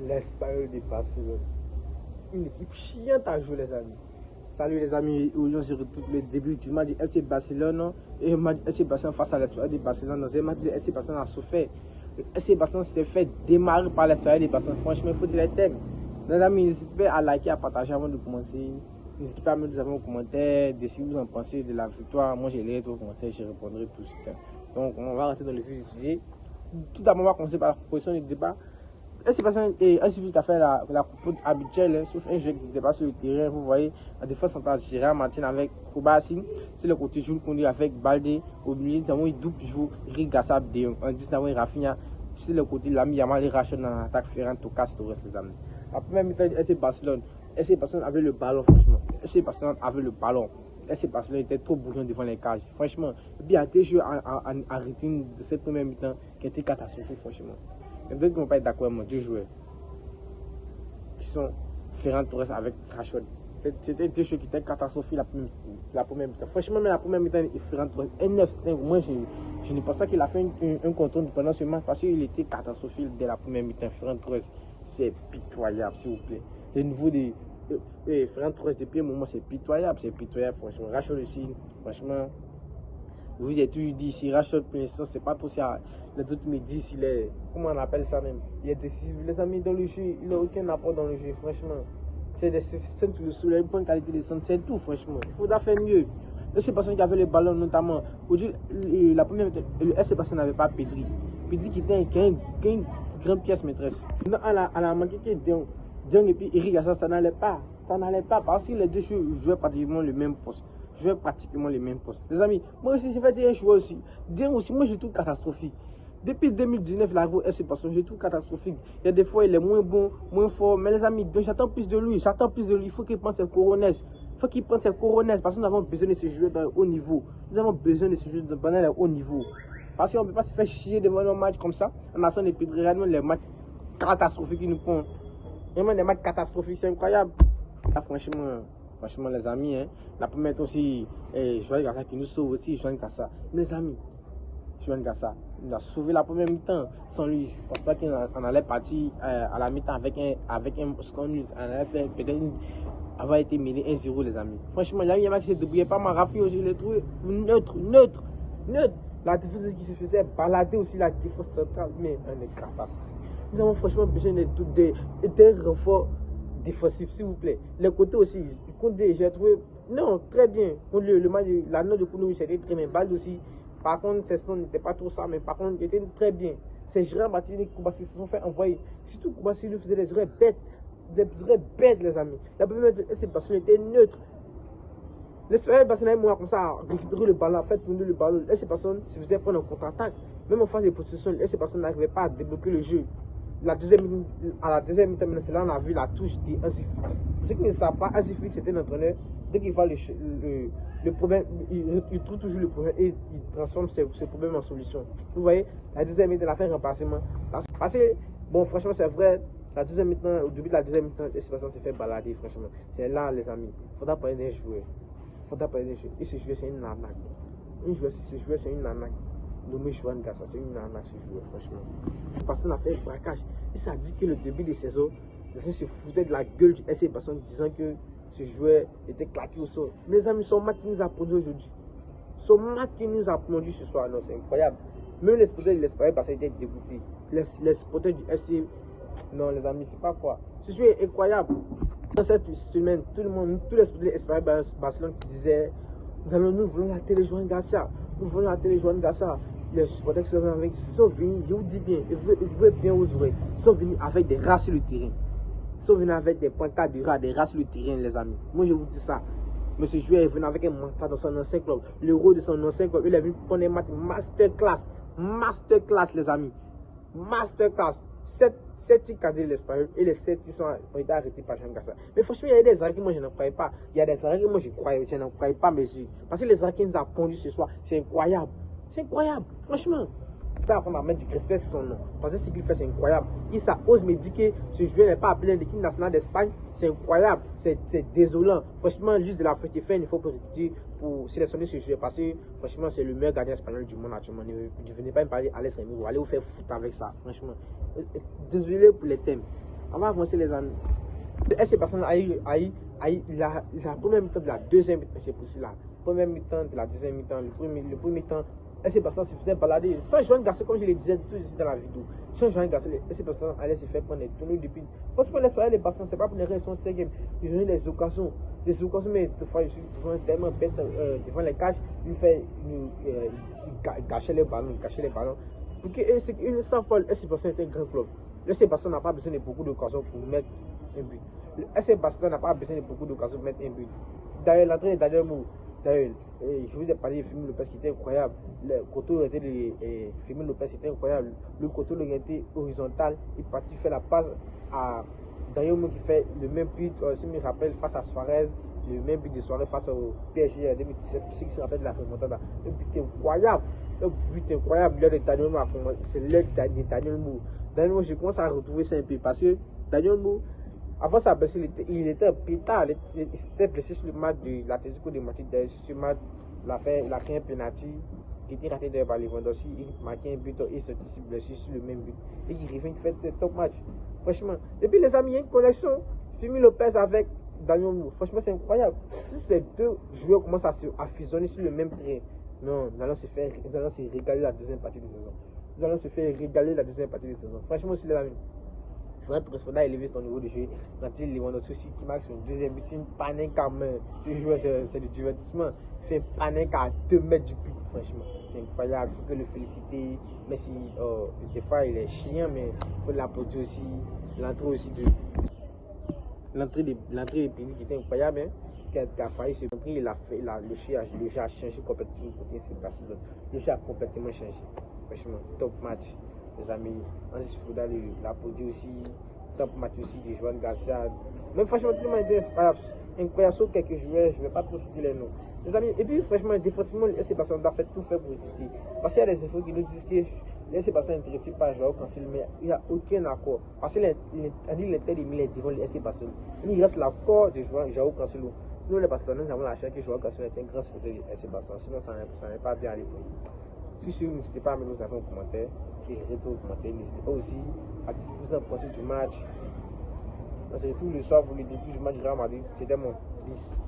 l'Espagnol de Barcelone. Une équipe chiante à jouer, les amis. Salut les amis, aujourd'hui on se retrouve le début du match du FC Barcelone et le match du FC Barcelone face à l'Espagnol de Barcelone. Dans un match, le FC Barcelone a souffert. Le FC Barcelone s'est fait démarrer par l'Espagnol de Barcelone. Franchement, il faut dire les thèmes. Les amis, n'hésitez pas à liker, à partager avant de commencer. N'hésitez pas à me dire vos commentaires, de ce que vous en pensez de la victoire. Moi, je lirai vos commentaires, je répondrai tout de suite. Donc, on va rester dans le vif du sujet. Tout d'abord, on va commencer par la proposition du débat. FC Barcelone est un civique qui a fait la compote habituelle, sauf un jeu qui dépasse sur le terrain. Vous voyez, la défense centrale, Gérard Martin avec Koubassi. C'est le côté Jules Koundé avec Balde. Au milieu, nous avons eu double joue, Rick Gassab, en 10, nous avons Rafinha. C'est le côté Lami Yamal et Rachel dans l'attaque, Ferran Tocas, tout le reste, les amis. La première mi-temps du FC Barcelone, FC Barcelone avait le ballon, franchement. FC Barcelone avait le ballon. FC Barcelone était trop bouillant devant les cages, franchement. Et puis, il y a des jeux en rythme de cette première mi-temps qui étaient catastrophiques, franchement. Il y a d'autres qui ne vont pas être d'accord avec moi, deux joueurs qui sont Ferran Torres avec Rashford. C'était deux joueurs qui étaient catastrophiques la première mi-temps. Franchement, mais la première mi-temps, Ferran Torres, 1-9, moi je ne pense pas qu'il a fait un contrôle pendant ce match parce qu'il était catastrophique dès la première mi-temps. Ferran Torres, c'est pitoyable, s'il vous plaît. Le niveau de Ferran Torres depuis un moment, c'est pitoyable, franchement. Rashford aussi, franchement. Vous avez toujours dit ici, Rashford pour l'instant, c'est pas trop ça. Les autres me disent, il est, comment on appelle ça même, il est décisif. Les amis, dans le jeu, il n'a aucun apport dans le jeu, franchement. C'est des centres sur le soleil, une bonne qualité de centre, c'est tout, franchement. Il faudra faire mieux. Le FC Barcelone qui avait le ballon, notamment, aujourd'hui, la première, le FC Barcelone n'avait pas Pedri. Pedri qui était une grande pièce maîtresse. Elle a manqué que Dion et puis Eric Garcia, ça n'allait pas. Ça n'allait pas parce que les deux jouaient pratiquement le même poste. Les amis, moi aussi, j'ai fait un choix aussi. Dion aussi, moi, je trouve catastrophique. Depuis 2019, la FC Barcelone, je trouve catastrophique. Il y a des fois, il est moins bon, moins fort. Mais les amis, j'attends plus de lui. Il faut qu'il prenne ses couronnes. Parce que nous avons besoin de se jouer dans le haut niveau. Parce qu'on ne peut pas se faire chier devant un match comme ça. On a son et puis réellement les matchs catastrophiques qui nous prennent. Vraiment des matchs catastrophiques, c'est incroyable. Là, franchement, les amis, hein, la première aussi, Joan Gassa qui nous sauve aussi, Joan Gassa. Les amis, Joan Gassa, il a sauvé la première mi-temps. Sans lui, je ne pense pas qu'on allait partir à la mi-temps avec un score nul. On allait faire peut-être avoir été mené 1-0, les amis. Franchement, il y a un match qui s'est débrouillé pas mal. Rafi aussi, je l'ai trouvé neutre. La défense qui se faisait balader aussi, la défense centrale, mais on est catastrophique. Nous avons franchement besoin d'un renfort défensif, s'il vous plaît. Les côtés aussi, Koundé, j'ai trouvé, non, très bien. Le match, la note de Koundé, c'était très bien. Balde aussi, par contre, ces sons n'était pas trop ça, mais par contre, il était très bien. C'est Gérard Martin et Koubassi qui se sont fait envoyer. Surtout Koubassi lui faisait des oreilles bêtes, les amis. La première FC Barcelone était neutre. L'Espagnol Barcelone, moi, comme ça, récupérer le ballon, fait tourner le ballon. FC Barcelone se faisait prendre en contre-attaque. Même en phase de possession, FC Barcelone n'arrivait pas à débloquer le jeu. À la deuxième mi-temps, c'est là on a vu la touche de Hansi Flick. Ceux qui ne savent pas, Hansi Flick c'était un entraîneur. Dès qu'il voit le problème, il trouve toujours le problème et il transforme ce problème en solution. Vous voyez, la deuxième mi-temps, il a fait un remplacement. Parce que, bon, franchement, c'est vrai, la deuxième mi-temps, au début de la deuxième mi-temps, FC Barcelone s'est fait balader, franchement. C'est là, les amis. Il faudra parler d'un joueur. Et ce joueur, c'est une arnaque. Ce joueur, c'est une arnaque. Nommé Joan Gassa, c'est une arnaque ce joueur, franchement. Parce qu'on a fait un braquage. Il s'est dit que le début de saison, les gens se foutaient de la gueule du FC Barcelone disant que ce joueur était claqué au sol. Mes amis, son match qui nous a produit aujourd'hui. Son match qui nous a produit ce soir, non, c'est incroyable. Même les supporters de l'Espagnol parce qu'ils étaient dégoûtés. Les supporters du FC, non, les amis, c'est pas quoi. Ce joueur est incroyable. Dans cette semaine, tous les supporters de l'Espagnol Barcelone qui disaient nous voulons la télé Joan Gassa. Les supporters qui sont venus, je vous dis bien, ils veulent bien vous ouvrir. Ils sont venus avec des races sur le terrain. Ils sont venus avec des poincards de rats, des races sur le terrain, les amis. Moi, je vous dis ça. Monsieur joueur est venu avec un mental dans son ancien club. Le rôle de son ancien club, il est venu prendre un match masterclass, les amis. Masterclass. 7 tirs cadrés de l'Espagnol et les 7 tirs ont été arrêtés par Joan Gassa. Mais franchement, il y a des arrêts que moi je ne croyais pas. Il y a des arrêts que moi je ne croyais pas, mais parce que les arrêts qu'il nous a pondus ce soir, c'est incroyable. C'est incroyable, franchement. Il faut apprendre à mettre du respect sur son nom. Parce que ce qu'il fait, c'est incroyable. Ça ose me dire que ce joueur n'est pas appelé l'équipe nationale d'Espagne. C'est incroyable. C'est désolant. Franchement, juste de la faute qu'il fait, il faut pour sélectionner ce joueur. Parce que, franchement, c'est le meilleur gardien espagnol du monde actuellement. Ne venez pas me parler Alex Remiro. Allez vous faire foutre avec ça, franchement. Désolé pour les thèmes. On va avancer les amis. Le FC Barcelone a eu la première mi-temps de la deuxième mi-temps, j'ai poussé la première mi-temps de la deuxième mi-temps, le premier mi-temps, FC Barcelone se faisait balader sans Joan Garcia, comme je le disais tout ici dans la vidéo. Sans Joan Garcia, FC Barcelone allait se faire prendre des tournois depuis. Franchement, l'Espagnol et les Barcelone, c'est pas pour une raison cinquième. Ils ont eu des occasions, mais des fois, je suis tellement bête devant les cages, il gâchait les ballons, Parce qu'ils ne savent pas, le FC Barcelone est un grand club. Le FC Barcelone n'a pas besoin de beaucoup d'occasions pour mettre un but. Le FC Barcelone n'a pas besoin de beaucoup d'occasions pour mettre un but. D'ailleurs, l'entrée d'Adrien Mou, je vous ai parlé de Firmino Lopez qui était incroyable. Le côté de Firmino Lopez était incroyable. Le côté était horizontal. Il partit faire la passe à Daniel Mou qui fait le même but, si je me rappelle, face à Suarez. Le même but de Suarez face au PSG en 2017. Ceux qui se rappellent de la remontada. Un but incroyable. L'heure de Daniel Mou, c'est l'heure de Daniel Mou. Daniel Mou, je commence à retrouver ça un peu parce que Daniel Mou, avant sa blessure, il était un pétard. Il était blessé sur le match de l'Atlético de Madrid. Sur ce match, il a créé un penalty qui était raté par Lewandowski. Il marquait un but et il sortit sur blessure sur le même but. Et il revient, il fait un top match. Franchement. Et puis les amis, il y a une connexion. Firmino Lopez avec Daniel Mou. Franchement, c'est incroyable. Si ces deux joueurs commencent à fusionner sur le même terrain, non, nous allons se régaler la deuxième partie de saison. Nous allons se faire régaler la deuxième partie de saison. Franchement, aussi les amis. Il faudrait transformer à élever son niveau de jeu. Quand Lewandowski aussi qui marque son deuxième but, c'est une panique à main. Ce joueur, c'est du divertissement. Il fait une panique à 2 mètres du but, franchement. C'est incroyable. Il faut que le féliciter. Messi, des fois, il est chiant, mais il faut l'applaudir aussi. L'entrée aussi de. L'entrée de Pini qui était incroyable, hein, qui a failli se montrer. Le jeu a changé complètement côté Barcelone. Le jeu a complètement changé. Franchement, top match. Les amis, il faudra l'applaudir aussi. Top match aussi de Joan Garcia. Mais franchement, tout le monde était incroyable. Sauf quelques joueurs, je ne vais pas trop citer les noms. Les amis, et puis franchement, défensivement, le FC Barcelone doit faire tout faire pour éviter. Parce qu'il y a des infos qui nous disent que le FC Barcelone est intéressé par Joao Cancelo, mais il n'y a aucun accord. Parce qu'il l'Inter de Milan devant le FC Barcelone. Il reste l'accord de Joao Cancelo. Nous, les Barcelonais, nous avons la chance que Joao Cancelo est un grand supporter du FC Barcelone. Sinon, ça n'est pas bien à l'époque. Si sûr, n'hésitez pas à mettre vos commentaires, n'hésitez pas aussi à dire ce que vous en pensez du match. On se retrouve le soir pour le début du match du Real Madrid. C'était mon 10.